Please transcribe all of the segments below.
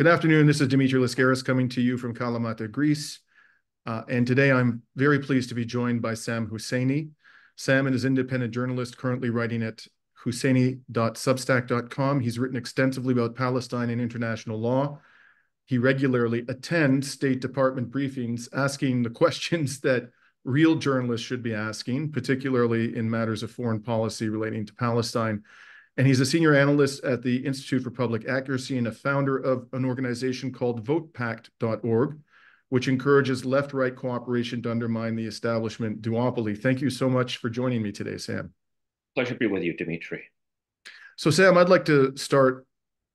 Good afternoon. This is Dimitri Lascaris coming to you from Kalamata, Greece. And today I'm very pleased to be joined by Sam Husseini. Sam is an independent journalist currently writing at husseini.substack.com. He's written extensively about Palestine and international law. He regularly attends State Department briefings asking the questions that real journalists should be asking, particularly in matters of foreign policy relating to Palestine. And he's a senior analyst at the Institute for Public Accuracy and a founder of an organization called votepact.org, which encourages left-right cooperation to undermine the establishment duopoly. Thank you so much for joining me today, Sam. Pleasure to be with you, Dimitri. So, Sam, I'd like to start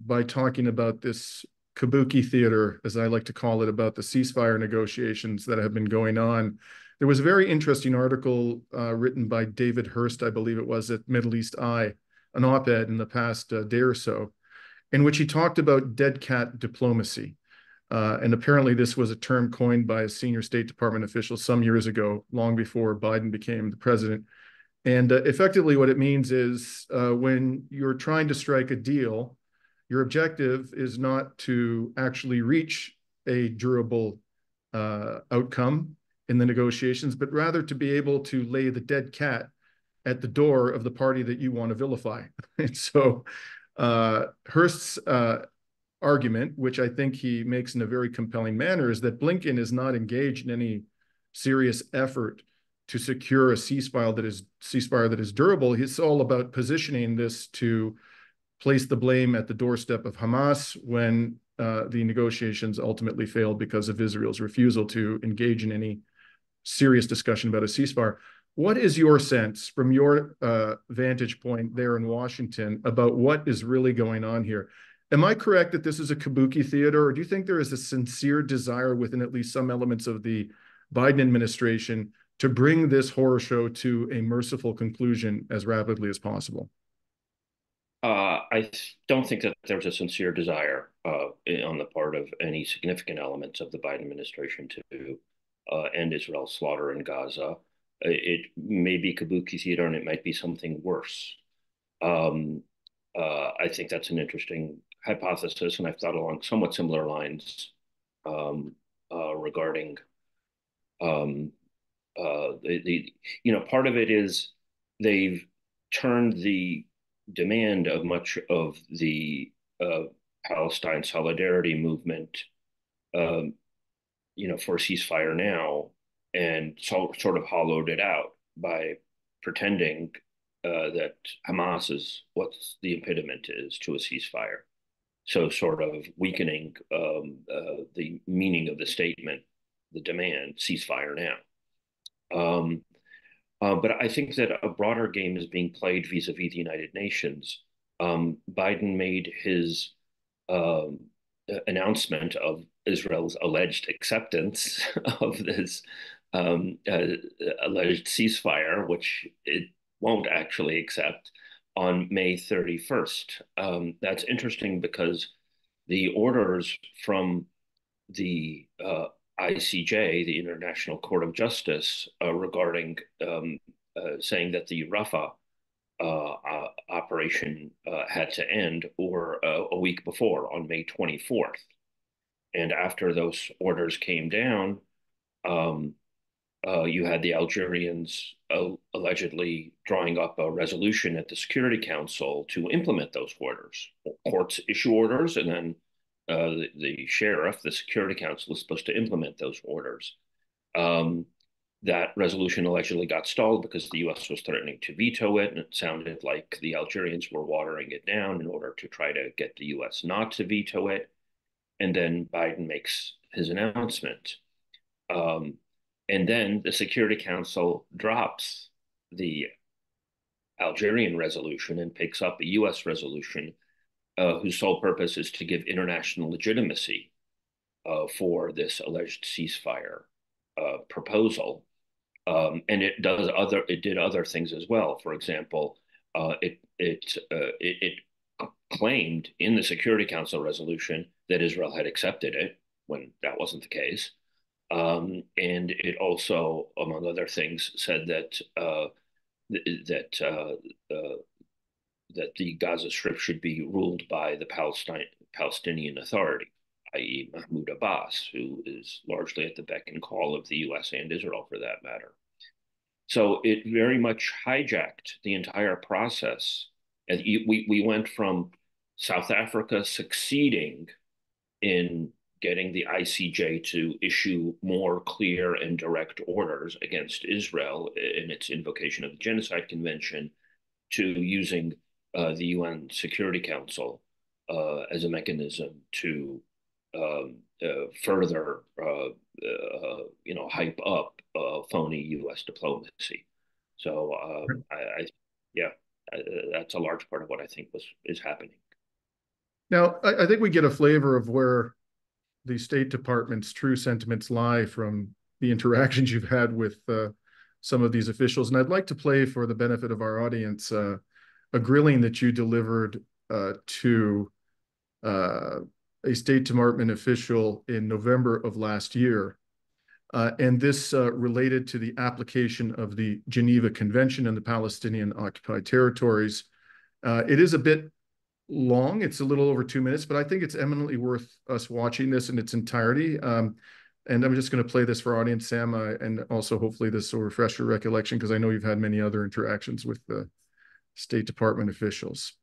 by talking about this Kabuki theater, as I like to call it, about the ceasefire negotiations that have been going on. There was a very interesting article written by David Hurst, I believe it was, at Middle East Eye, an op-ed in the past day or so, in which he talked about dead cat diplomacy. And apparently this was a term coined by a senior State Department official some years ago, long before Biden became the president. And effectively what it means is when you're trying to strike a deal, your objective is not to actually reach a durable outcome in the negotiations, but rather to be able to lay the dead cat at the door of the party that you want to vilify. And so Hurst's argument, which I think he makes in a very compelling manner, is that Blinken is not engaged in any serious effort to secure a ceasefire that is durable. It's all about positioning this to place the blame at the doorstep of Hamas when the negotiations ultimately failed because of Israel's refusal to engage in any serious discussion about a ceasefire. What is your sense from your vantage point there in Washington about what is really going on here? Am I correct that this is a Kabuki theater, or do you think there is a sincere desire within at least some elements of the Biden administration to bring this horror show to a merciful conclusion as rapidly as possible? I don't think that there's a sincere desire on the part of any significant elements of the Biden administration to end Israel's slaughter in Gaza. It may be Kabuki theater and it might be something worse. I think that's an interesting hypothesis, and I've thought along somewhat similar lines regarding part of it is they've turned the demand of much of the Palestine solidarity movement, for a ceasefire now, and sort of hollowed it out by pretending that Hamas is what the impediment is to a ceasefire. So sort of weakening the meaning of the statement, the demand, ceasefire now. But I think that a broader game is being played vis-a-vis the United Nations. Biden made his announcement of Israel's alleged acceptance of this alleged ceasefire, which it won't actually accept, on May 31st. That's interesting because the orders from the ICJ, the International Court of Justice, regarding saying that the Rafah operation had to end, or a week before, on May 24th. And after those orders came down, you had the Algerians allegedly drawing up a resolution at the Security Council to implement those orders. Courts issue orders, and then the sheriff, the Security Council, is supposed to implement those orders. That resolution allegedly got stalled because the U.S. was threatening to veto it, and it sounded like the Algerians were watering it down in order to try to get the U.S. not to veto it. And then Biden makes his announcement. And then the Security Council drops the Algerian resolution and picks up a U.S. resolution whose sole purpose is to give international legitimacy for this alleged ceasefire proposal. And it did other things as well. For example, it claimed in the Security Council resolution that Israel had accepted it when that wasn't the case. And it also, among other things, said that that the Gaza Strip should be ruled by the Palestinian Authority. i.e., Mahmoud Abbas, who is largely at the beck and call of the US and Israel for that matter. So it very much hijacked the entire process. And we went from South Africa succeeding in getting the ICJ to issue more clear and direct orders against Israel in its invocation of the Genocide Convention to using the UN Security Council as a mechanism to further, hype up phony U.S. diplomacy. So, yeah, that's a large part of what I think is happening. Now, I think we get a flavor of where the State Department's true sentiments lie from the interactions you've had with some of these officials. And I'd like to play, for the benefit of our audience, a grilling that you delivered to a State Department official in November of last year. And this related to the application of the Geneva Convention and the Palestinian occupied territories. It is a bit long. It's a little over 2 minutes, but I think it's eminently worth us watching this in its entirety. And I'm just going to play this for our audience, Sam, and also hopefully this will refresh your recollection, because I know you've had many other interactions with the State Department officials.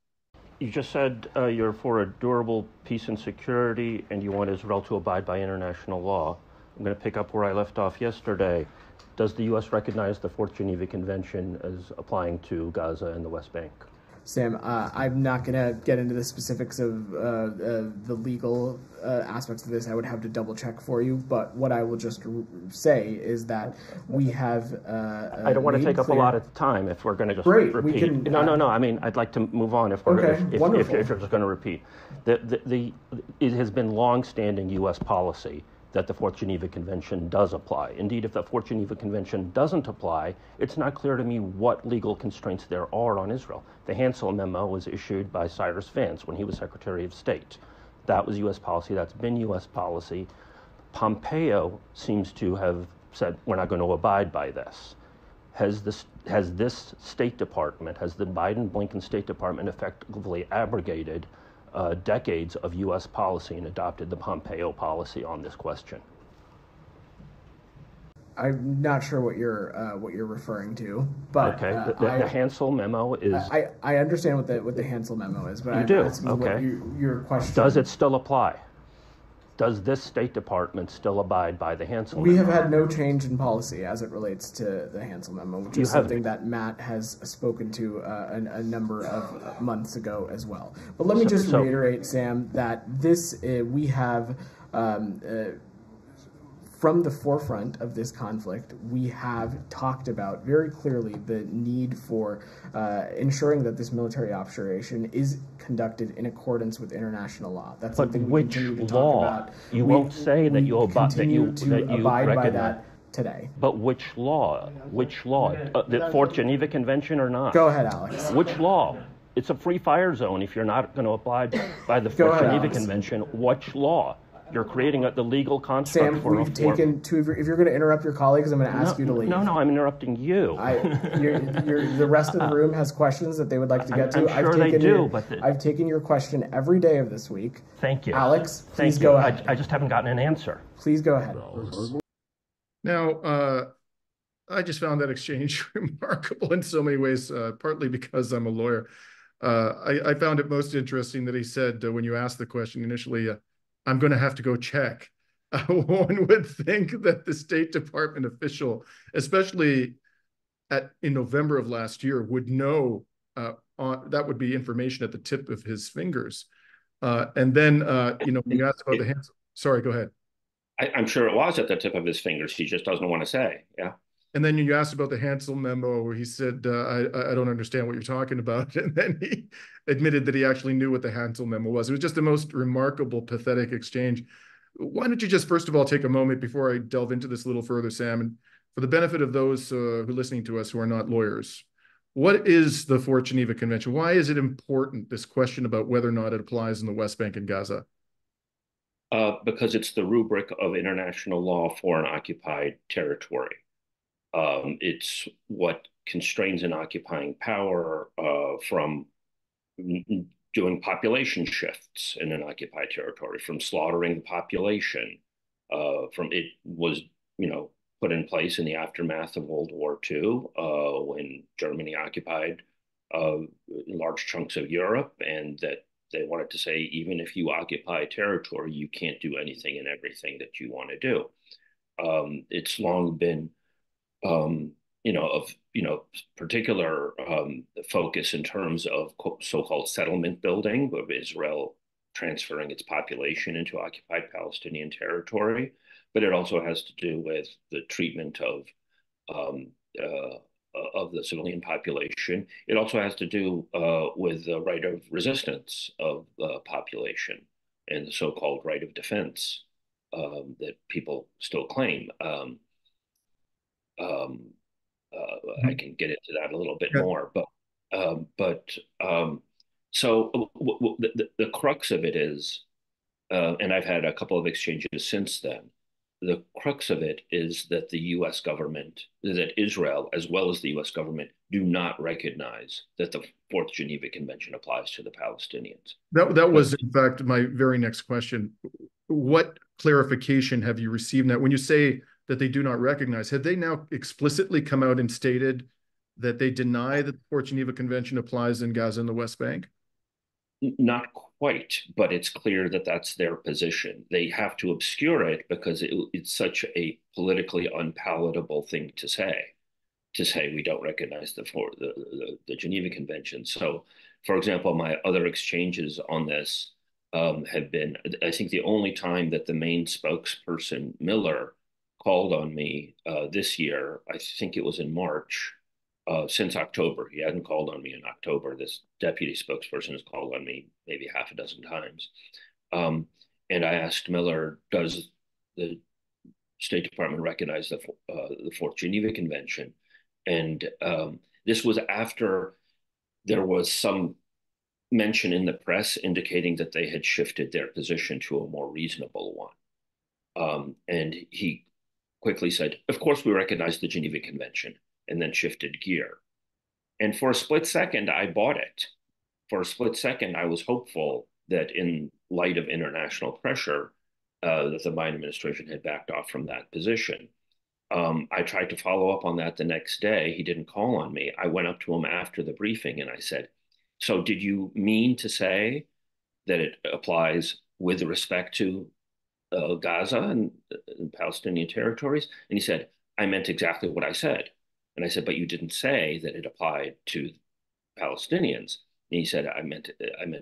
You just said you're for a durable peace and security, and you want Israel to abide by international law. I'm going to pick up where I left off yesterday. Does the U.S. recognize the Fourth Geneva Convention as applying to Gaza and the West Bank? Sam, I'm not going to get into the specifics of the legal aspects of this. I would have to double check for you. But what I will just say is that we have. I don't want to take up a lot of time if we're going to just repeat. No. I mean, I'd like to move on if we're if you're just going to repeat. It has been long-standing U.S. policy that the Fourth Geneva Convention does apply. Indeed, if the Fourth Geneva Convention doesn't apply, it's not clear to me what legal constraints there are on Israel. The Hansel Memo was issued by Cyrus Vance when he was Secretary of State. That was U.S. policy. That's been U.S. policy. Pompeo seems to have said, we're not going to abide by this. Has this State Department, has the Biden-Blinken State Department effectively abrogated decades of U.S. policy and adopted the Pompeo policy on this question? I'm not sure what you're referring to, but okay. The Hansel Memo is. I understand what the Hansel Memo is, but you I'm do. asking Okay. what your question. Does it still apply? Does this State Department still abide by the Hansel Memo? We have had no change in policy as it relates to the Hansel Memo, which is something that Matt has spoken to a number of months ago as well. But let me just reiterate, Sam, that this we have. From the forefront of this conflict, we have talked about very clearly the need for ensuring that this military operation is conducted in accordance with international law. That's something we continue to talk about. You won't say that you abide by that today. But which law? Which law? The Fourth Geneva Convention or not? Go ahead, Alex. Which law? It's a free fire zone if you're not going to abide by the Fourth Geneva Convention. Which law? You're creating the legal construct. Sam, we've taken two. If you're going to interrupt your colleagues, I'm going to ask you to leave. No, I'm interrupting you. The rest of the room has questions that they would like to get to. I'm sure they do, I've taken your question every day of this week. Thank you. Alex, please go ahead. I just haven't gotten an answer. Please go ahead. Now, I just found that exchange remarkable in so many ways, partly because I'm a lawyer. I found it most interesting that he said, when you asked the question initially, I'm going to have to go check. One would think that the State Department official, especially in November of last year, would know that would be information at the tip of his fingers. And then, when you asked about the hands, sorry, go ahead. I'm sure it was at the tip of his fingers. He just doesn't want to say. Yeah. And then you asked about the Hansel Memo, where he said, I don't understand what you're talking about. And then he admitted that he actually knew what the Hansel Memo was. It was just the most remarkable, pathetic exchange. Why don't you just, first of all, take a moment before I delve into this a little further, Sam, and for the benefit of those who are listening to us who are not lawyers, what is the Fourth Geneva Convention? Why is it important, this question about whether or not it applies in the West Bank and Gaza? Because it's the rubric of international law for an occupied territory. It's what constrains an occupying power from doing population shifts in an occupied territory, from slaughtering the population. From it was, put in place in the aftermath of World War II, when Germany occupied large chunks of Europe, and that they wanted to say, even if you occupy territory, you can't do anything and everything that you want to do. It's long been, particular focus in terms of so-called settlement building, of Israel transferring its population into occupied Palestinian territory, but it also has to do with the treatment of the civilian population. It also has to do with the right of resistance of the population and the so-called right of defense that people still claim. I can get into that a little bit more, so the crux of it is, and I've had a couple of exchanges since then. The crux of it is that the U.S. government, that Israel, as well as the U.S. government, do not recognize that the Fourth Geneva Convention applies to the Palestinians. That was, in fact, my very next question. What clarification have you received now? When you say that they do not recognize, have they now explicitly come out and stated that they deny that the Fourth Geneva Convention applies in Gaza and the West Bank? Not quite, but it's clear that that's their position. They have to obscure it because it's such a politically unpalatable thing to say we don't recognize the Geneva Convention. So, for example, my other exchanges on this have been, I think the only time that the main spokesperson, Miller, called on me this year, I think it was in March, since October. He hadn't called on me in October. This deputy spokesperson has called on me maybe half a dozen times. And I asked Miller, does the State Department recognize the Fourth Geneva Convention? And this was after there was some mention in the press indicating that they had shifted their position to a more reasonable one. And he quickly said, of course we recognize the Geneva Convention, and then shifted gear. And for a split second, I bought it. For a split second, I was hopeful that in light of international pressure, that the Biden administration had backed off from that position. I tried to follow up on that the next day. He didn't call on me. I went up to him after the briefing and I said, so did you mean to say that it applies with respect to Gaza and Palestinian territories? And he said, I meant exactly what I said. And I said, but you didn't say that it applied to Palestinians. And he said, I meant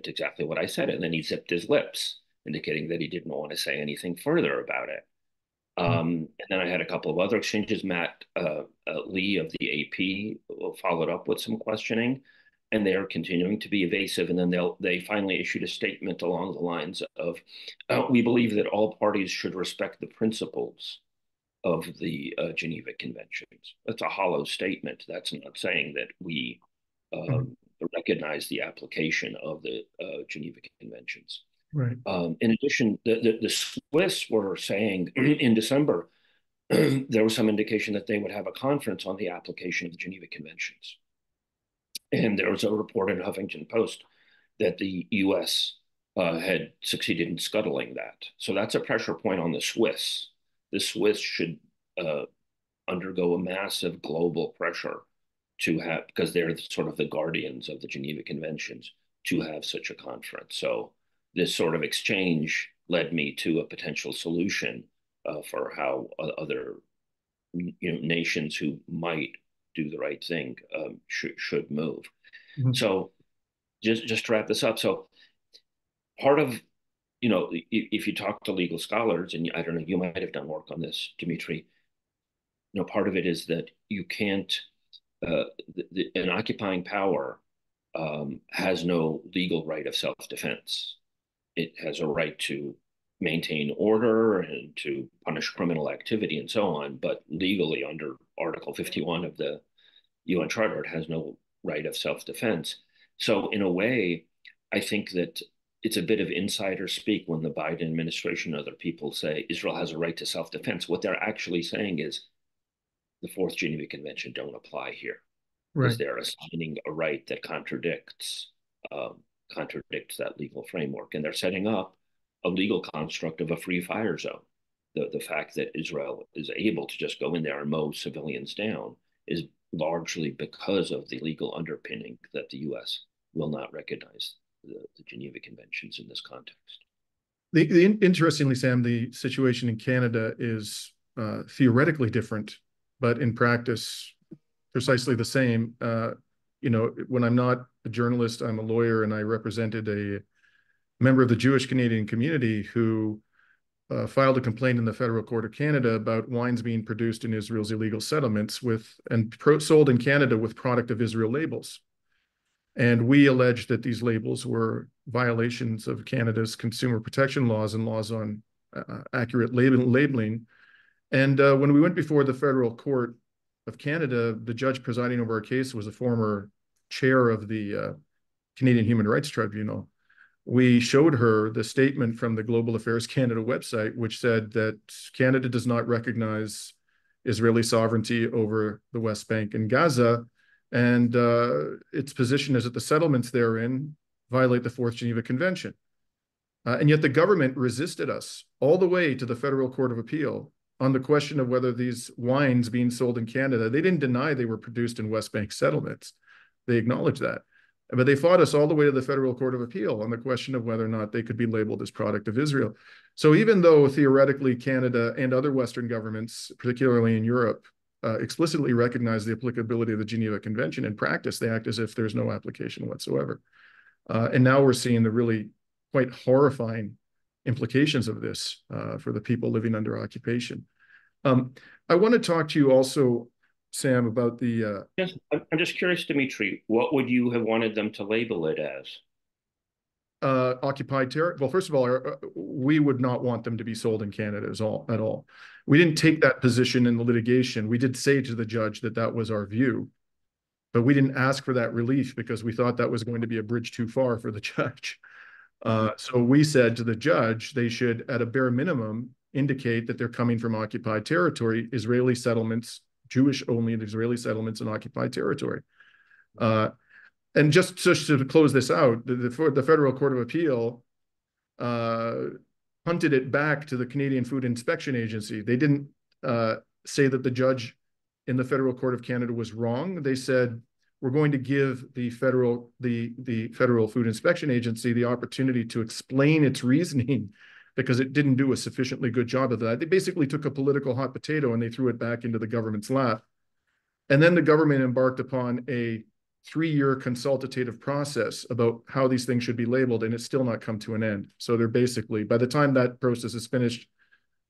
exactly what I said. And then he zipped his lips, indicating that he didn't want to say anything further about it. And then I had a couple of other exchanges. Matt Lee of the AP followed up with some questioning, and they're continuing to be evasive. And then they finally issued a statement along the lines of, we believe that all parties should respect the principles of the Geneva Conventions. That's a hollow statement. That's not saying that we recognize the application of the Geneva Conventions. Right. In addition, the Swiss were saying in December, there was some indication that they would have a conference on the application of the Geneva Conventions. And there was a report in Huffington Post that the US had succeeded in scuttling that. So that's a pressure point on the Swiss. The Swiss should undergo a massive global pressure to have, because they're sort of the guardians of the Geneva Conventions, to have such a conference. So this sort of exchange led me to a potential solution for how other nations who might do the right thing should move. Mm-hmm. So just to wrap this up, so part of, if you talk to legal scholars, and I don't know, you might have done work on this, Dimitri, part of it is that you can't, an occupying power has no legal right of self-defense. It has a right to maintain order and to punish criminal activity and so on, but legally under Article 51 of the UN Charter, it has no right of self-defense. So in a way, I think that it's a bit of insider speak when the Biden administration and other people say Israel has a right to self-defense. What they're actually saying is the Fourth Geneva Convention don't apply here, because they're assigning a right that contradicts contradicts that legal framework. And they're setting up a legal construct of a free fire zone. The fact that Israel is able to just go in there and mow civilians down is largely because of the legal underpinning that the U.S. will not recognize the Geneva Conventions in this context. Interestingly, Sam, the situation in Canada is theoretically different, but in practice, precisely the same. When I'm not a journalist, I'm a lawyer, and I represented a member of the Jewish Canadian community who filed a complaint in the Federal Court of Canada about wines being produced in Israel's illegal settlements sold in Canada with product of Israel labels. And we alleged that these labels were violations of Canada's consumer protection laws and laws on accurate labeling. And when we went before the Federal Court of Canada, the judge presiding over our case was a former chair of the Canadian Human Rights Tribunal. We showed her the statement from the Global Affairs Canada website, which said that Canada does not recognize Israeli sovereignty over the West Bank and Gaza, and its position is that the settlements therein violate the Fourth Geneva Convention. And yet the government resisted us all the way to the Federal Court of Appeal on the question of whether these wines being sold in Canada, they didn't deny they were produced in West Bank settlements. They acknowledged that. But they fought us all the way to the Federal Court of Appeal on the question of whether or not they could be labeled as product of Israel. So even though theoretically Canada and other Western governments, particularly in Europe, explicitly recognize the applicability of the Geneva Convention, in practice, they act as if there's no application whatsoever. And now we're seeing the really quite horrifying implications of this for the people living under occupation. I want to talk to you also, Sam, about the... Yes, I'm just curious, Dimitri, what would you have wanted them to label it as? Occupied territory. Well, first of all, we would not want them to be sold in Canada at all. We didn't take that position in the litigation. We did say to the judge that that was our view, but we didn't ask for that relief because we thought that was going to be a bridge too far for the judge. So we said to the judge, they should, at a bare minimum, indicate that they're coming from occupied territory, Israeli settlements, Jewish-only Israeli settlements in occupied territory. And just to close this out, the Federal Court of Appeal punted it back to the Canadian Food Inspection Agency. They didn't say that the judge in the Federal Court of Canada was wrong. They said, we're going to give the Federal Food Inspection Agency the opportunity to explain its reasoning because it didn't do a sufficiently good job of that. They basically took a political hot potato and they threw it back into the government's lap. And then the government embarked upon a 3-year consultative process about how these things should be labeled, and it's still not come to an end. So they're basically, by the time that process is finished,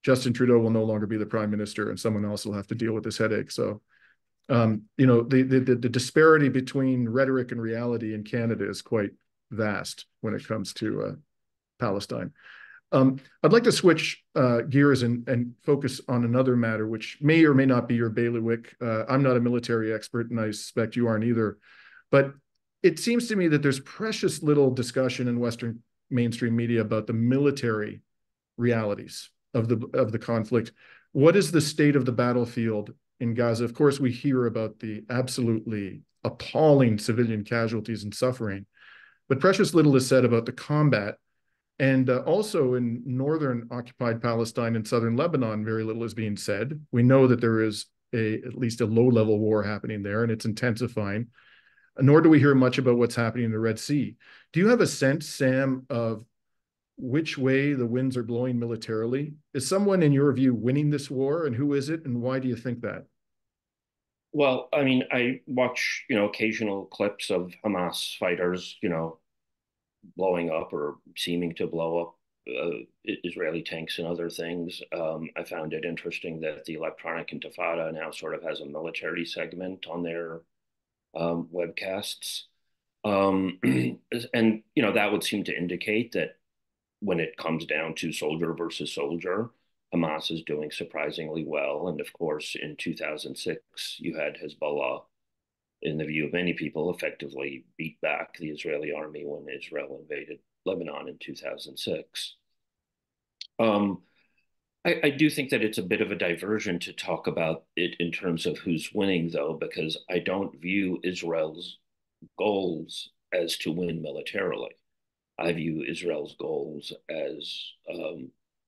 Justin Trudeau will no longer be the prime minister and someone else will have to deal with this headache. So, the disparity between rhetoric and reality in Canada is quite vast when it comes to Palestine. I'd like to switch gears and focus on another matter, which may or may not be your bailiwick. I'm not a military expert, and I suspect you aren't either. But it seems to me that there's precious little discussion in Western mainstream media about the military realities of the conflict. What is the state of the battlefield in Gaza? Of course, we hear about the absolutely appalling civilian casualties and suffering, but precious little is said about the combat. And also in northern occupied Palestine and southern Lebanon, very little is being said. We know that there is at least a low-level war happening there, and it's intensifying. Nor do we hear much about what's happening in the Red Sea. Do you have a sense, Sam, of which way the winds are blowing militarily? Is someone, in your view, winning this war, and who is it, and why do you think that? Well, I mean, I watch, occasional clips of Hamas fighters, blowing up or seeming to blow up Israeli tanks and other things. I found it interesting that the Electronic Intifada now sort of has a military segment on their webcasts. And, that would seem to indicate that when it comes down to soldier versus soldier, Hamas is doing surprisingly well. And of course, in 2006, you had Hezbollah, in the view of many people, effectively beat back the Israeli army when Israel invaded Lebanon in 2006. I do think that it's a bit of a diversion to talk about it in terms of who's winning, though, because I don't view Israel's goals as to win militarily. I view Israel's goals as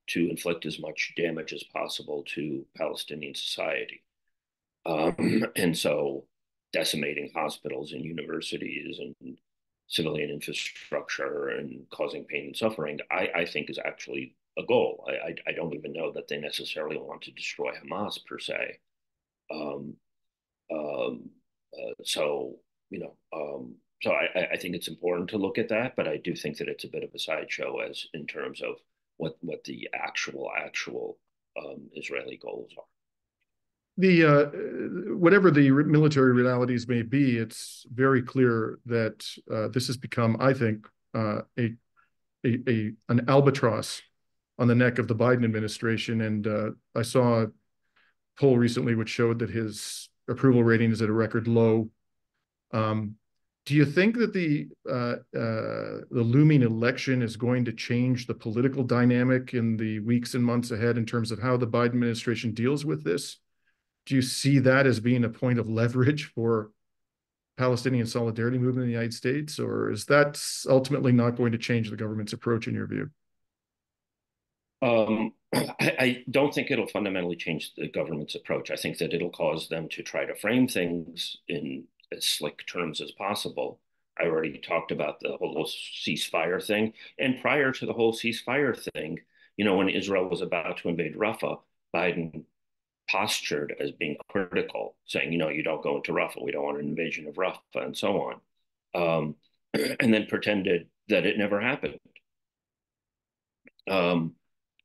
to inflict as much damage as possible to Palestinian society. And so decimating hospitals and universities and civilian infrastructure and causing pain and suffering, I think is actually a goal. I don't even know that they necessarily want to destroy Hamas per se. Um, um, so, you know, so I think it's important to look at that, but I do think that it's a bit of a sideshow as in terms of what the actual Israeli goals are. Whatever the military realities may be, it's very clear that this has become, I think, an albatross on the neck of the Biden administration. And I saw a poll recently which showed that his approval rating is at a record low. Do you think that the looming election is going to change the political dynamic in the weeks and months ahead in terms of how the Biden administration deals with this? Do you see that as being a point of leverage for Palestinian solidarity movement in the United States, or is that ultimately not going to change the government's approach in your view? I don't think it'll fundamentally change the government's approach. I think that it'll cause them to try to frame things in as slick terms as possible. I already talked about the whole ceasefire thing. And prior to the whole ceasefire thing, you know, when Israel was about to invade Rafah, Biden postured as being critical, saying, you know, you don't go into Rafah. We don't want an invasion of Rafah and so on. And then pretended that it never happened.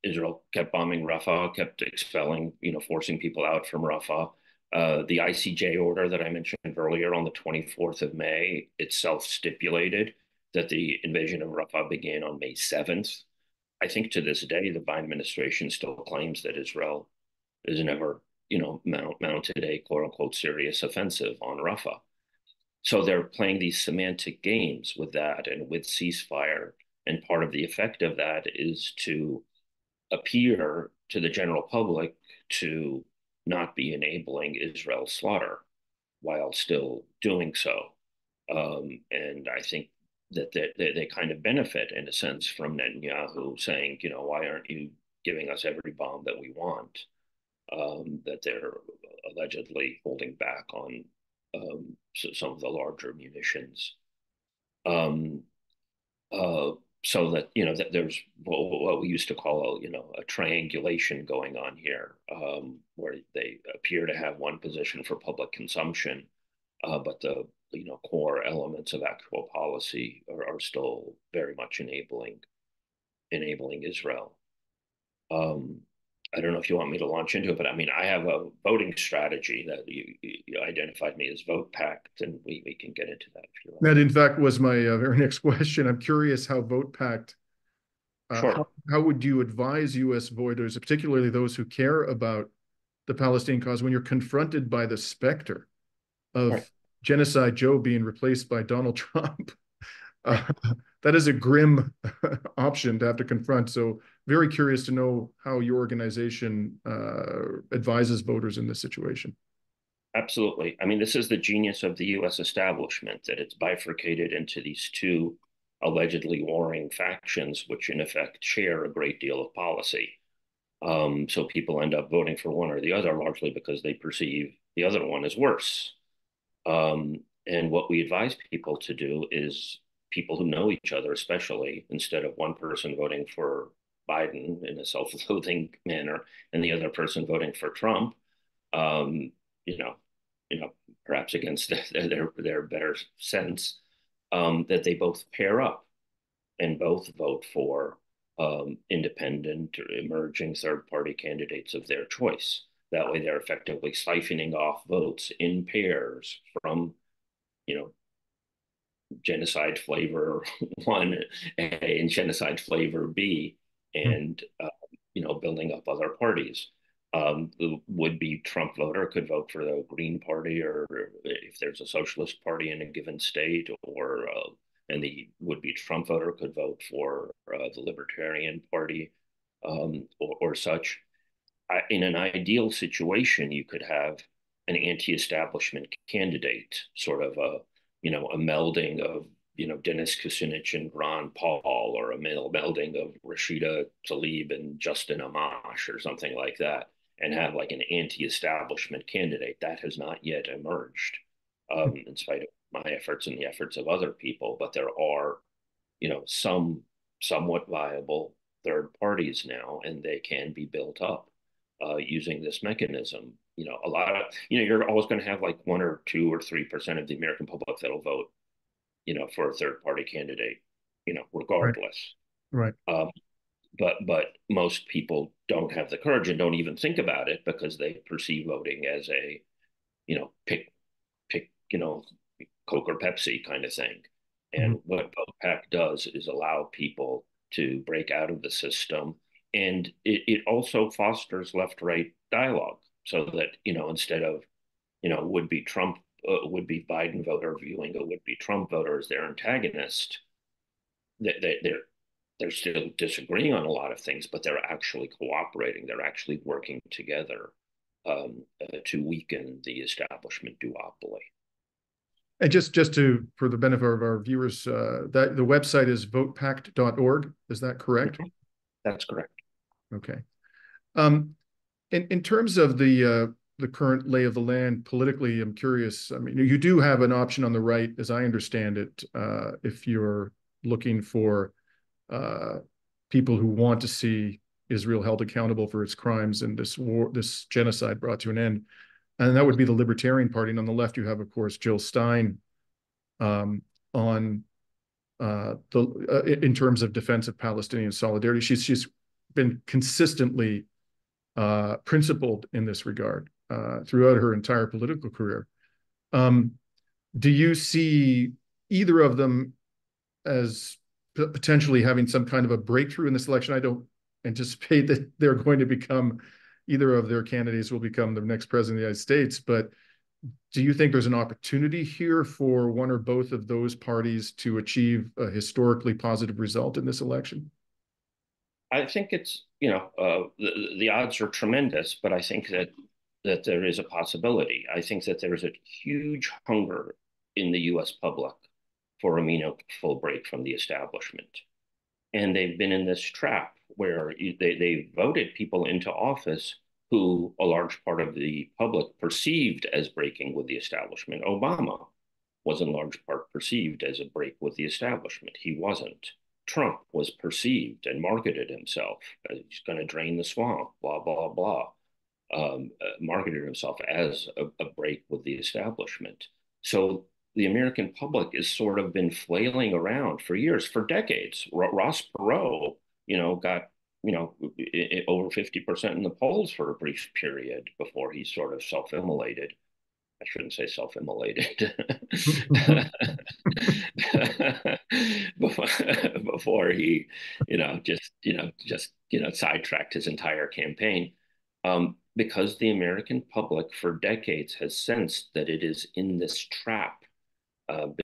Israel kept bombing Rafah, kept expelling, you know, forcing people out from Rafah. The ICJ order that I mentioned earlier on the 24th of May itself stipulated that the invasion of Rafah began on May 7th. I think to this day, the Biden administration still claims that Israel has never, you know, mounted a quote unquote serious offensive on Rafah. So they're playing these semantic games with that and with ceasefire. And part of the effect of that is to appear to the general public to not be enabling Israel's slaughter while still doing so. And I think that they kind of benefit in a sense from Netanyahu saying, you know, why aren't you giving us every bomb that we want? That they're allegedly holding back on some of the larger munitions. So that, you know, that there's what we used to call, you know, a triangulation going on here, where they appear to have one position for public consumption, but the, you know, core elements of actual policy are still very much enabling Israel. I don't know if you want me to launch into it, but I mean, I have a voting strategy that you identified me as vote pact, and we can get into that if you want. That, in fact, was my very next question. I'm curious how vote pact, Sure. how would you advise U.S. voters, particularly those who care about the Palestinian cause, when you're confronted by the specter of Genocide Joe being replaced by Donald Trump? That is a grim option to have to confront. So very curious to know how your organization advises voters in this situation. Absolutely. I mean, this is the genius of the U.S. establishment, that it's bifurcated into these two allegedly warring factions, which in effect share a great deal of policy. So people end up voting for one or the other largely because they perceive the other one as worse. And what we advise people to do is, people who know each other, especially, instead of one person voting for Biden in a self-loathing manner and the other person voting for Trump, you know, perhaps against their better sense, that they both pair up and both vote for independent or emerging third-party candidates of their choice. That way, they're effectively siphoning off votes in pairs from, you know, genocide flavor one and genocide flavor B, and you know, building up other parties. The would-be Trump voter could vote for the Green Party, or if there's a socialist party in a given state, or and the would-be Trump voter could vote for the Libertarian Party, or such. In an ideal situation, you could have an anti-establishment candidate, sort of a, you know, a melding of Dennis Kucinich and Ron Paul, or a melding of Rashida Tlaib and Justin Amash or something like that, and have like an anti-establishment candidate. That has not yet emerged, in spite of my efforts and the efforts of other people. But there are, some somewhat viable third parties now, and they can be built up using this mechanism. A lot of, you're always going to have like 1 or 2 or 3% of the American public that'll vote, for a third party candidate, regardless. Right. But most people don't have the courage and don't even think about it, because they perceive voting as a, pick, Coke or Pepsi kind of thing. And what VotePact does is allow people to break out of the system. And it also fosters left-right dialogue, so that, instead of, would-be Trump, would-be Biden voter viewing a would-be Trump voter as their antagonist, they're still disagreeing on a lot of things, but they're actually cooperating. They're actually working together to weaken the establishment duopoly. And just for the benefit of our viewers, that the website is votepact.org. Is that correct? That's correct. Okay. In terms of the current lay of the land politically, I'm curious. I mean, you do have an option on the right, as I understand it, if you're looking for people who want to see Israel held accountable for its crimes and this genocide brought to an end. And that would be the Libertarian Party. And on the left, you have, of course, Jill Stein in terms of defense of Palestinian solidarity. She's been consistently principled in this regard throughout her entire political career. Do you see either of them as potentially having some kind of a breakthrough in this election? I don't anticipate that they're going to become, either of their candidates will become the next president of the United States, but do you think there's an opportunity here for one or both of those parties to achieve a historically positive result in this election? I think it's, the odds are tremendous, but I think that there is a possibility. I think that there is a huge hunger in the U.S. public for a meaningful break from the establishment. And they've been in this trap where they voted people into office who a large part of the public perceived as breaking with the establishment. Obama was in large part perceived as a break with the establishment. He wasn't. Trump was perceived and marketed himself as he's going to drain the swamp, blah, blah, blah. Marketed himself as a break with the establishment. So the American public has sort of been flailing around for years, for decades. Ross Perot, got, over 50% in the polls for a brief period before he sort of self-immolated. I shouldn't say self-immolated. before he, just sidetracked his entire campaign. Because the American public for decades has sensed that it is in this trap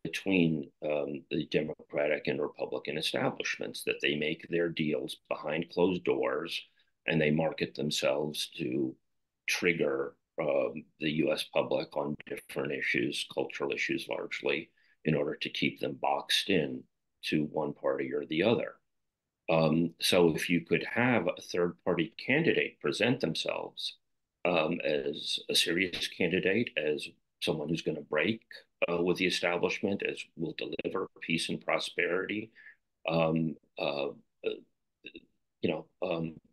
between the Democratic and Republican establishments, that they make their deals behind closed doors and they market themselves to trigger the US public on different issues, cultural issues largely, in order to keep them boxed in to one party or the other. So if you could have a third party candidate present themselves as a serious candidate, as someone who's going to break with the establishment, as will deliver peace and prosperity,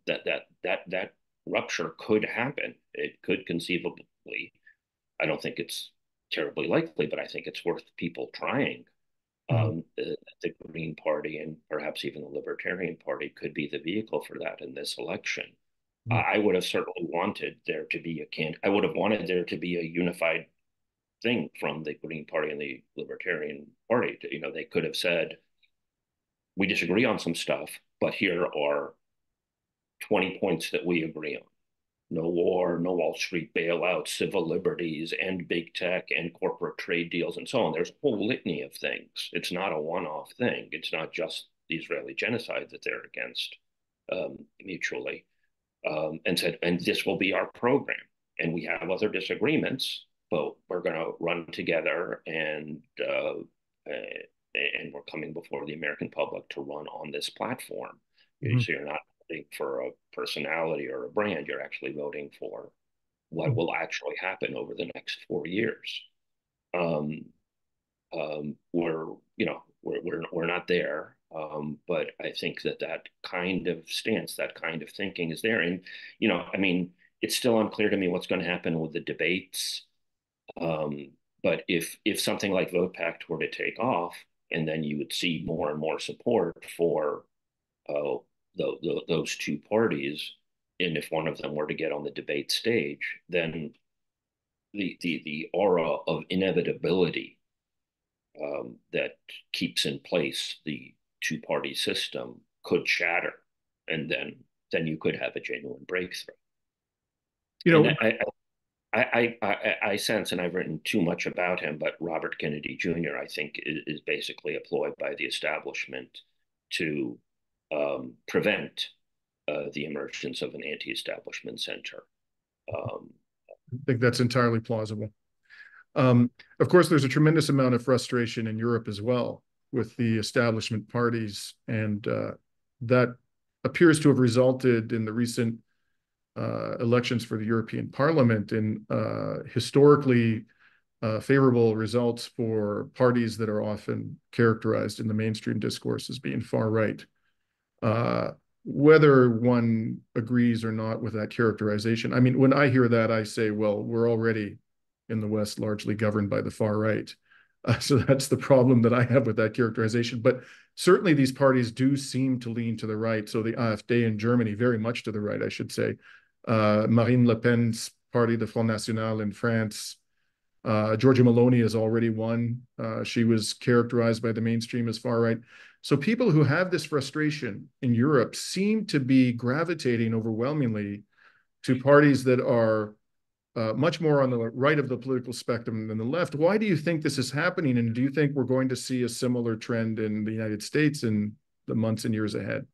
that rupture could happen. It could conceivably. I don't think it's terribly likely, but I think it's worth people trying. The Green Party and perhaps even the Libertarian Party could be the vehicle for that in this election. I would have certainly wanted there to be I would have wanted there to be a unified thing from the Green Party and the Libertarian Party. They could have said, we disagree on some stuff, but here are 20 points that we agree on. No war, no Wall Street bailouts, civil liberties, and big tech, and corporate trade deals, and so on. There's a whole litany of things. It's not a one-off thing. It's not just the Israeli genocide that they're against mutually. And said, and this will be our program. And we have other disagreements, but we're going to run together and and we're coming before the American public to run on this platform. Mm-hmm. So you're not voting for a personality or a brand. You're actually voting for what will actually happen over the next 4 years. We're not there, but I think that kind of stance, that kind of thinking is there. And I mean, it's still unclear to me what's going to happen with the debates. But if something like Vote Pact were to take off, and then you would see more and more support for those two parties, and if one of them were to get on the debate stage, then the aura of inevitability that keeps in place the two-party system could shatter, and then you could have a genuine breakthrough. And I sense, and I've written too much about him, but Robert Kennedy Jr., I think, is basically a ploy by the establishment to prevent the emergence of an anti-establishment center. I think that's entirely plausible. Of course, there's a tremendous amount of frustration in Europe as well with the establishment parties, and that appears to have resulted in the recent elections for the European Parliament in historically favorable results for parties that are often characterized in the mainstream discourse as being far right. Whether one agrees or not with that characterization, I mean, when I hear that, I say, well, we're already in the West largely governed by the far right. So that's the problem that I have with that characterization. But certainly these parties do seem to lean to the right. So the AfD in Germany, very much to the right, I should say. Marine Le Pen's party, the Front National in France. Giorgia Meloni has already won. She was characterized by the mainstream as far right. So people who have this frustration in Europe seem to be gravitating overwhelmingly to parties that are much more on the right of the political spectrum than the left. Why do you think this is happening? And do you think we're going to see a similar trend in the United States in the months and years ahead?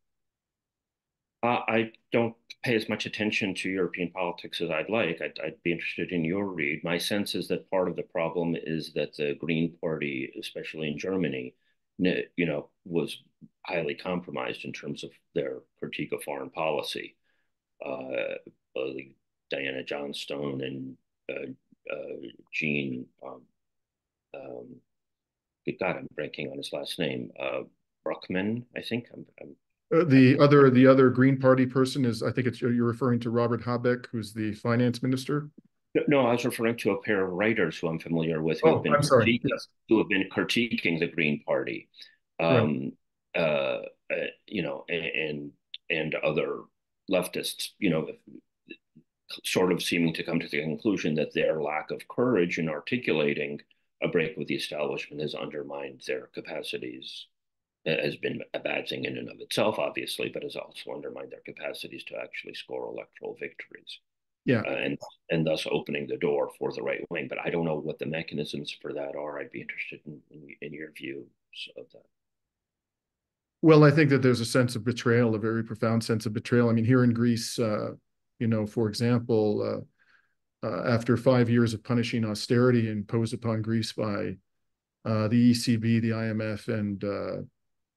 I don't pay as much attention to European politics as I'd like. I'd be interested in your read. My sense is that part of the problem is that the Green Party, especially in Germany, was highly compromised in terms of their critique of foreign policy. Diana Johnstone and Jean, good God, I'm blanking on his last name, Bruckman, I think. The other Green Party person is, I think you're referring to Robert Habeck, who's the finance minister. No, I was referring to a pair of writers who I'm familiar with who have been critiquing the Green Party, and other leftists, sort of seeming to come to the conclusion that their lack of courage in articulating a break with the establishment has undermined their capacities. Has been a bad thing in and of itself, obviously, but has also undermined their capacities to actually score electoral victories. Yeah, and thus opening the door for the right wing. But I don't know what the mechanisms for that are. I'd be interested in your views of that. Well, I think that there's a sense of betrayal, a very profound sense of betrayal. I mean, here in Greece, for example, after 5 years of punishing austerity imposed upon Greece by the ECB, the IMF, and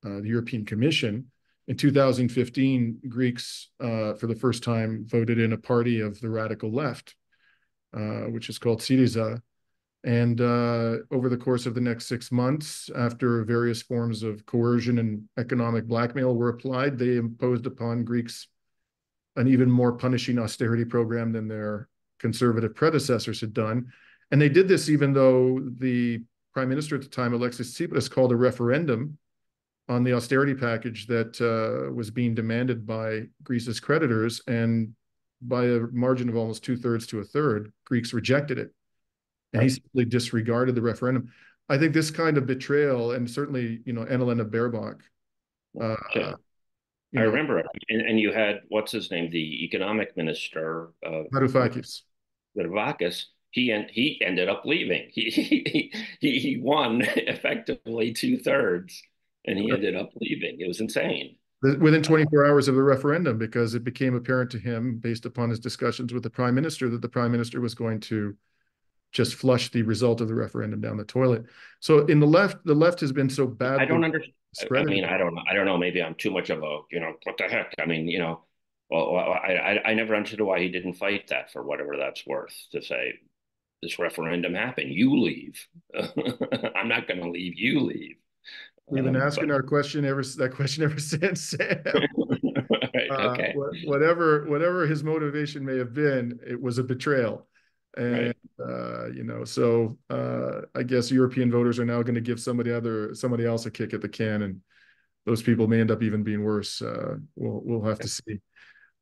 the European Commission, in 2015, Greeks, for the first time, voted in a party of the radical left, which is called Syriza. And over the course of the next 6 months, after various forms of coercion and economic blackmail were applied, they imposed upon Greeks an even more punishing austerity program than their conservative predecessors had done. And they did this even though the prime minister at the time, Alexis Tsipras, called a referendum on the austerity package that was being demanded by Greece's creditors. And by a margin of almost 2/3 to 1/3, Greeks rejected it. And he simply disregarded the referendum. I think this kind of betrayal, and certainly, Annalena Baerbock. I remember it. And you had, what's his name, the economic minister, Varoufakis. He ended up leaving. He won effectively 2/3, and he ended up leaving. It was insane. Within 24 hours of the referendum, because it became apparent to him, based upon his discussions with the prime minister, that the prime minister was going to just flush the result of the referendum down the toilet. So in the left has been so badly. I don't understand. I mean, I don't know. Maybe I'm too much of a, what the heck? I mean, well, I never understood why he didn't fight that for whatever that's worth, to say this referendum happened. You leave. I'm not going to leave. You leave. We've been asking that question ever since, Sam. Right, okay. Whatever his motivation may have been, it was a betrayal. And right. So I guess European voters are now going to give somebody else a kick at the can, and those people may end up even being worse. We'll have to see.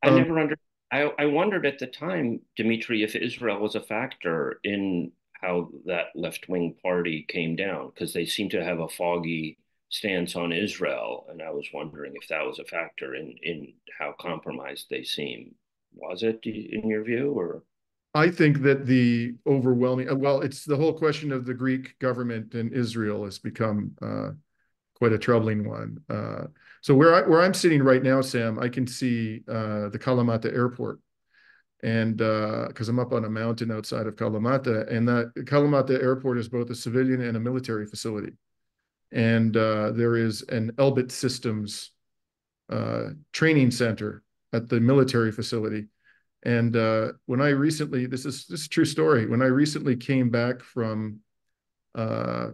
I wondered at the time, Dimitri, if Israel was a factor in how that left-wing party came down, because they seem to have a foggy stance on Israel, and I was wondering if that was a factor in how compromised they seem. Was it, in your view, or? I think that the overwhelming, well, it's the whole question of the Greek government and Israel has become quite a troubling one. So where I'm sitting right now, Sam, I can see the Kalamata airport, and because I'm up on a mountain outside of Kalamata, and that Kalamata airport is both a civilian and a military facility. And there is an Elbit Systems training center at the military facility. And when I recently, this is a true story, when I recently came back from my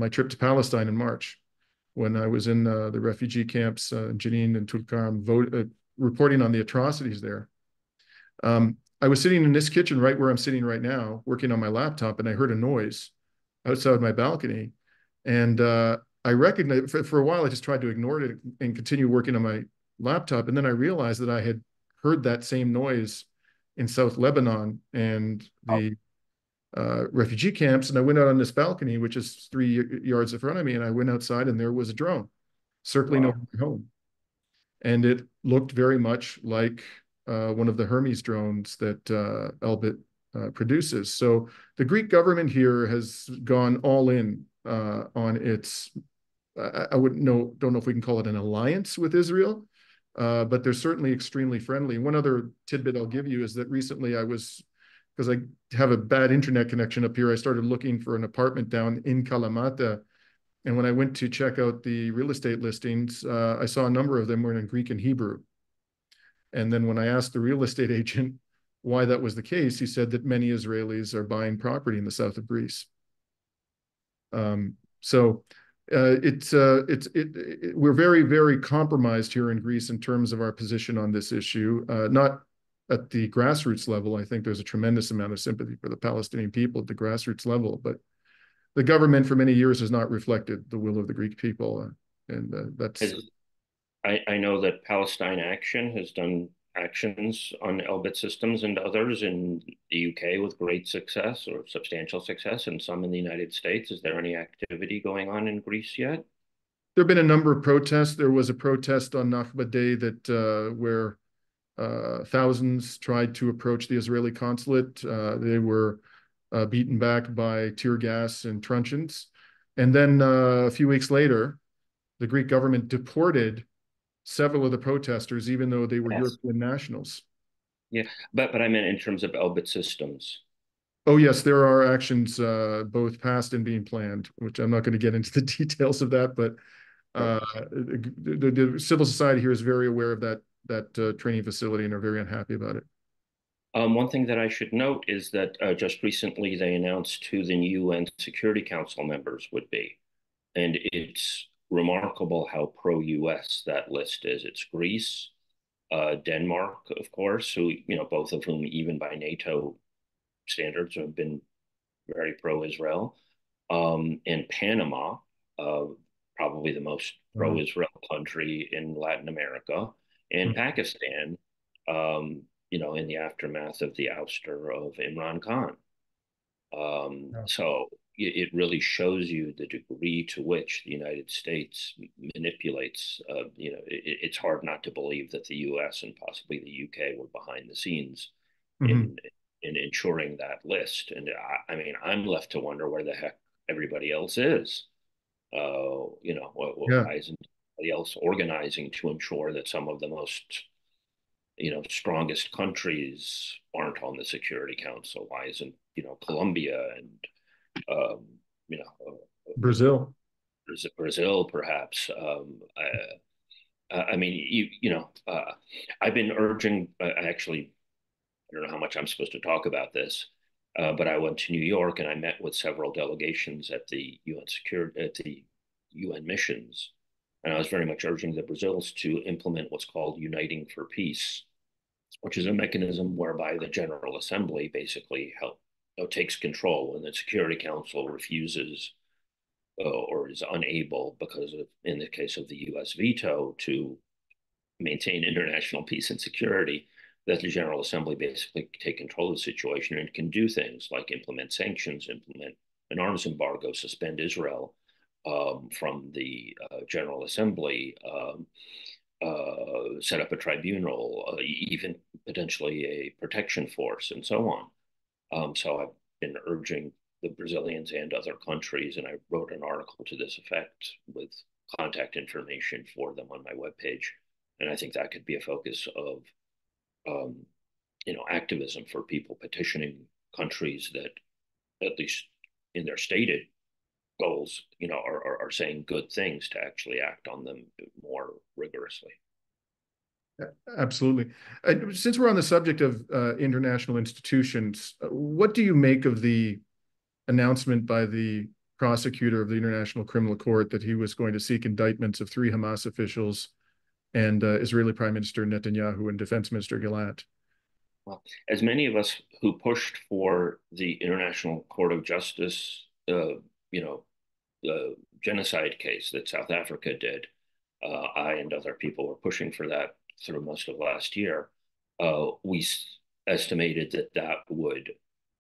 trip to Palestine in March, when I was in the refugee camps in Jenin and Tulkarm, reporting on the atrocities there, I was sitting in this kitchen right where I'm sitting right now, working on my laptop, and I heard a noise outside my balcony. And I recognized, for a while, I just tried to ignore it and continue working on my laptop. And then I realized that I had heard that same noise in South Lebanon and the refugee camps. And I went out on this balcony, which is 3 yards in front of me, and I went outside, and there was a drone circling over my home. And it looked very much like one of the Hermes drones that Elbit produces. So the Greek government here has gone all in on its, I don't know if we can call it an alliance with Israel, but they're certainly extremely friendly. One other tidbit I'll give you is that recently because I have a bad internet connection up here, I started looking for an apartment down in Kalamata. And when I went to check out the real estate listings, I saw a number of them were in Greek and Hebrew. And then when I asked the real estate agent why that was the case, he said that many Israelis are buying property in the south of Greece. So we're very, very compromised here in Greece in terms of our position on this issue. Not at the grassroots level. I think there's a tremendous amount of sympathy for the Palestinian people at the grassroots level, but the government for many years has not reflected the will of the Greek people, and that's. I know that Palestine Action has done actions on Elbit Systems and others in the UK with great success or substantial success, and some in the United States. Is there any activity going on in Greece yet? There have been a number of protests. There was a protest on Nakba Day that where thousands tried to approach the Israeli consulate. They were beaten back by tear gas and truncheons. And then a few weeks later, the Greek government deported several of the protesters, even though they were European nationals. Yeah, but I meant in terms of Elbit Systems. Oh, yes, there are actions both past and being planned, which I'm not going to get into the details of that, but the civil society here is very aware of that training facility and are very unhappy about it. One thing that I should note is that just recently they announced who the new UN Security Council members would be. And it's remarkable how pro-US that list is. It's Greece, Denmark, of course, who, both of whom, even by NATO standards, have been very pro-Israel, and Panama, probably the most pro-Israel country in Latin America, and Pakistan, in the aftermath of the ouster of Imran Khan. So it really shows you the degree to which the United States manipulates. It's hard not to believe that the US and possibly the UK were behind the scenes in ensuring that list. And I mean, I'm left to wonder where the heck everybody else is. Why isn't anybody else organizing to ensure that some of the most strongest countries aren't on the Security Council? Why isn't, Colombia and, Brazil. Brazil, perhaps? I mean, I've been urging, actually, I don't know how much I'm supposed to talk about this, but I went to New York and I met with several delegations at the UN missions, and I was very much urging the Brazils to implement what's called Uniting for Peace, which is a mechanism whereby the General Assembly basically takes control when the Security Council refuses or is unable, because of, in the case of the U.S. veto, to maintain international peace and security, that the General Assembly basically take control of the situation and can do things like implement sanctions, implement an arms embargo, suspend Israel from the General Assembly, set up a tribunal, even potentially a protection force, and so on. So I've been urging the Brazilians and other countries, and I wrote an article to this effect with contact information for them on my webpage. And I think that could be a focus of, activism for people petitioning countries that, at least in their stated goals, are saying good things, to actually act on them more rigorously. Absolutely. Since we're on the subject of international institutions, what do you make of the announcement by the prosecutor of the International Criminal Court that he was going to seek indictments of 3 Hamas officials and Israeli Prime Minister Netanyahu and Defense Minister Gilad? Well, as many of us who pushed for the International Court of Justice, genocide case that South Africa did, I and other people were pushing for that through most of last year. We estimated that that would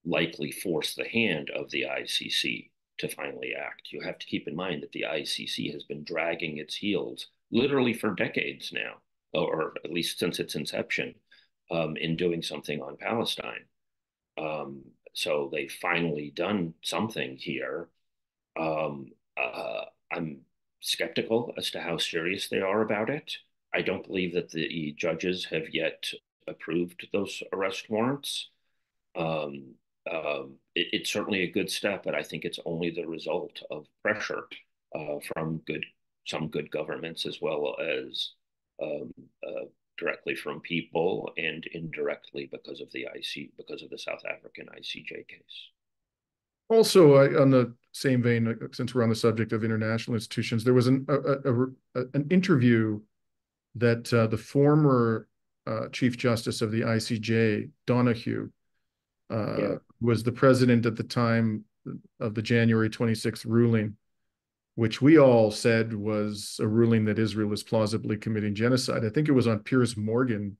likely force the hand of the ICC to finally act. You have to keep in mind that the ICC has been dragging its heels literally for decades now, or at least since its inception, in doing something on Palestine. So they've finally done something here. I'm skeptical as to how serious they are about it. I don't believe that the judges have yet approved those arrest warrants. It's certainly a good step, but I think it's only the result of pressure from some good governments, as well as directly from people, and indirectly because of the South African ICJ case. Also, on the same vein, since we're on the subject of international institutions, there was an interview that the former Chief Justice of the ICJ, Donoghue, was the president at the time of the January 26th ruling, which we all said was a ruling that Israel is plausibly committing genocide. I think it was on Piers Morgan.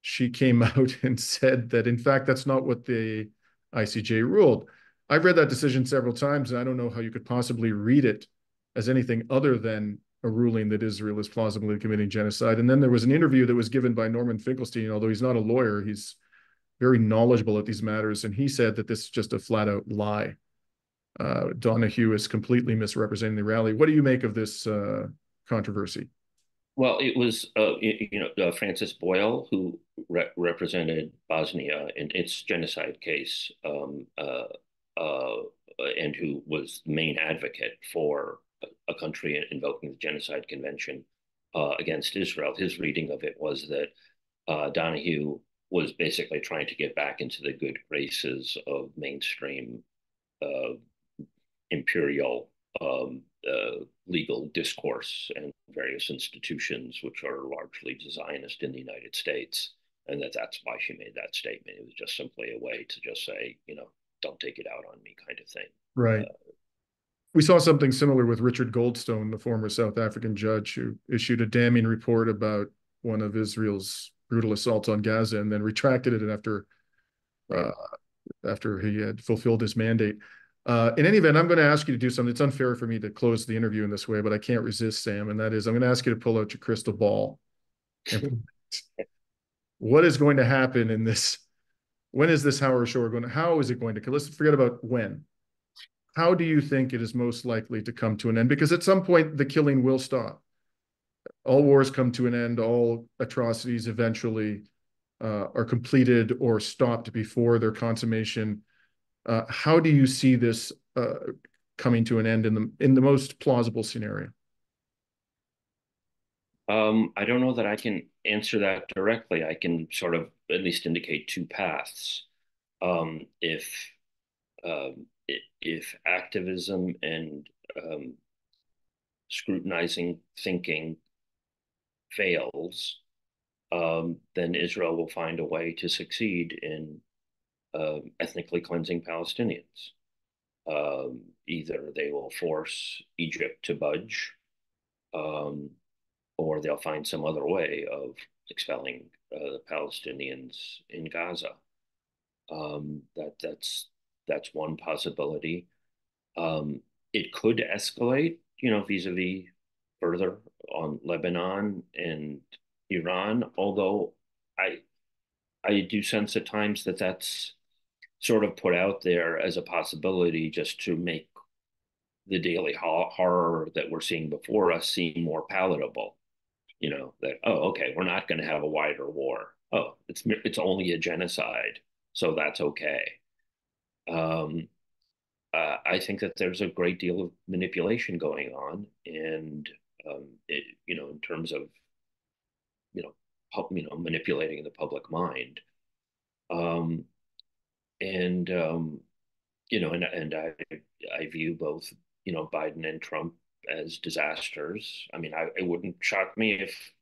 She came out and said that, in fact, that's not what the ICJ ruled. I've read that decision several times, and I don't know how you could possibly read it as anything other than a ruling that Israel is plausibly committing genocide. And then there was an interview that was given by Norman Finkelstein, although he's not a lawyer, he's very knowledgeable at these matters, and he said that this is just a flat-out lie. Donoghue is completely misrepresenting the reality. What do you make of this controversy? Well, it was, Francis Boyle, who represented Bosnia in its genocide case, and who was the main advocate for a country invoking the Genocide Convention against Israel. His reading of it was that Donoghue was basically trying to get back into the good graces of mainstream imperial legal discourse and various institutions, which are largely Zionist in the United States, and that's why she made that statement. It was just simply a way to just say, don't take it out on me, kind of thing. Right. We saw something similar with Richard Goldstone, the former South African judge who issued a damning report about one of Israel's brutal assaults on Gaza and then retracted it after he had fulfilled his mandate. In any event, I'm going to ask you to do something. It's unfair for me to close the interview in this way, but I can't resist, Sam, and that is I'm going to ask you to pull out your crystal ball. What is going to happen in this? When is this Howard Shore going to, how is it going to, let's forget about when. How do you think it is most likely to come to an end? Because at some point, the killing will stop. All wars come to an end, all atrocities eventually are completed or stopped before their consummation. How do you see this coming to an end in the most plausible scenario? I don't know that I can answer that directly. I can sort of at least indicate two paths. Um, if if activism and scrutinizing thinking fails, then Israel will find a way to succeed in ethnically cleansing Palestinians. Either they will force Egypt to budge, um, or they'll find some other way of expelling the Palestinians in Gaza. That's one possibility. It could escalate, vis-a-vis further on Lebanon and Iran. Although I I do sense at times that that's sort of put out there as a possibility just to make the daily horror that we're seeing before us seem more palatable. That, oh, okay, we're not going to have a wider war. Oh, it's only a genocide, so that's okay. Um, I think that there's a great deal of manipulation going on, and in terms of you know manipulating the public mind, um, and I view both Biden and Trump as disasters. I mean, it wouldn't shock me if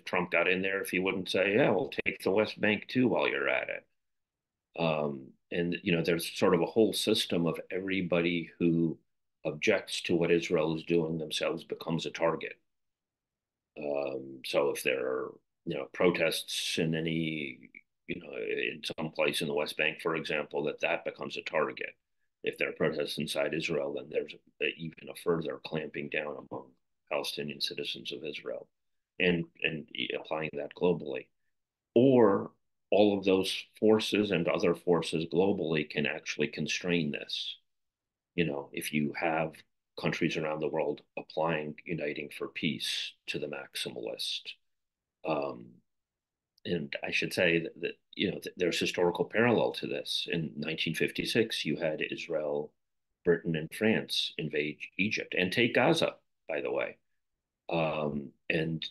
Trump got in there, if he wouldn't say, yeah, we'll take the West Bank too while you're at it. And there's sort of a whole system of everybody who objects to what Israel is doing themselves becomes a target. So if there are protests in in some place in the West Bank, for example, that becomes a target. If there are protests inside Israel, then there's even a further clamping down among Palestinian citizens of Israel, and applying that globally. Or all of those forces and other forces globally can actually constrain this. If you have countries around the world uniting for peace to the maximalist. And I should say that there's historical parallel to this. In 1956, you had Israel, Britain, and France invade Egypt and take Gaza, by the way. And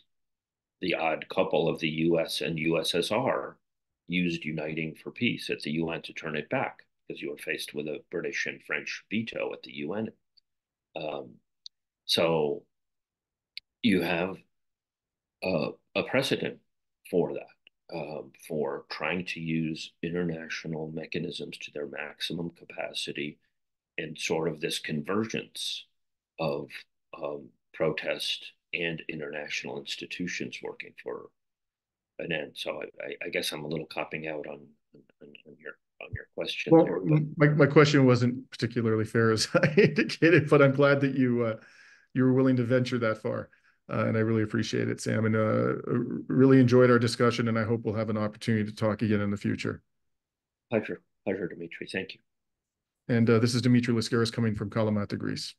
the odd couple of the US and USSR used uniting for peace at the UN to turn it back, because you were faced with a British and French veto at the UN. So you have a precedent for that, for trying to use international mechanisms to their maximum capacity, and sort of this convergence of protest and international institutions working for an end. So I guess I'm a little copping out on your question well, there. But my question wasn't particularly fair, as I indicated, but I'm glad that you were willing to venture that far. And I really appreciate it, Sam, and really enjoyed our discussion, and I hope we'll have an opportunity to talk again in the future. Pleasure, Dimitri. Thank you. And this is Dimitri Lascaris coming from Kalamata, Greece.